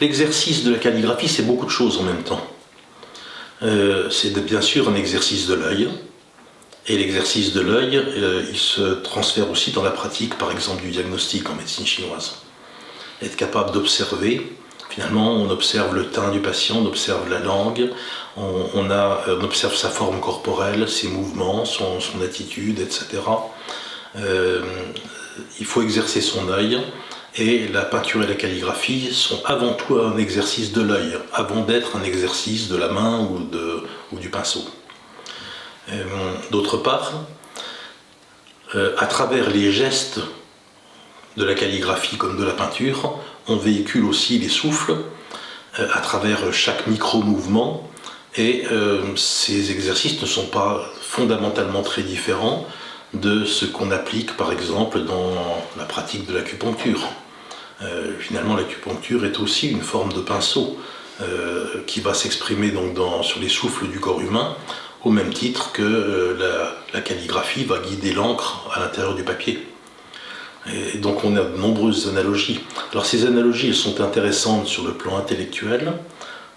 L'exercice de la calligraphie, c'est beaucoup de choses en même temps. C'est bien sûr un exercice de l'œil, et l'exercice de l'œil, il se transfère aussi dans la pratique, par exemple, du diagnostic en médecine chinoise. Être capable d'observer, finalement, on observe le teint du patient, on observe la langue, on observe sa forme corporelle, ses mouvements, son attitude, etc. Il faut exercer son œil. Et la peinture et la calligraphie sont avant tout un exercice de l'œil, avant d'être un exercice de la main ou du pinceau. D'autre part, à travers les gestes de la calligraphie comme de la peinture, on véhicule aussi les souffles à travers chaque micro-mouvement, et ces exercices ne sont pas fondamentalement très différents de ce qu'on applique par exemple dans la pratique de l'acupuncture. Finalement, l'acupuncture est aussi une forme de pinceau qui va s'exprimer donc sur les souffles du corps humain, au même titre que la calligraphie va guider l'encre à l'intérieur du papier. Et donc on a de nombreuses analogies. Alors ces analogies, elles sont intéressantes sur le plan intellectuel,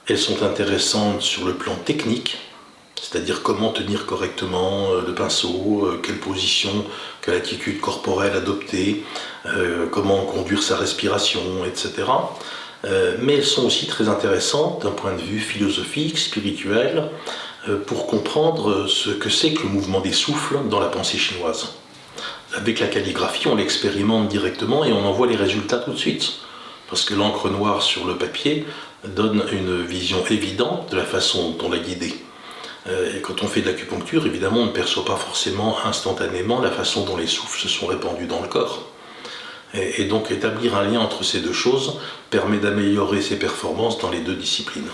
elles sont intéressantes sur le plan technique, c'est-à-dire comment tenir correctement le pinceau, quelle position, quelle attitude corporelle adopter, comment conduire sa respiration, etc. Mais elles sont aussi très intéressantes d'un point de vue philosophique, spirituel, pour comprendre ce que c'est que le mouvement des souffles dans la pensée chinoise. Avec la calligraphie, on l'expérimente directement et on en voit les résultats tout de suite. Parce que l'encre noire sur le papier donne une vision évidente de la façon dont on l'a guidé. Et quand on fait de l'acupuncture, évidemment, on ne perçoit pas forcément instantanément la façon dont les souffles se sont répandus dans le corps. Et donc établir un lien entre ces deux choses permet d'améliorer ses performances dans les deux disciplines.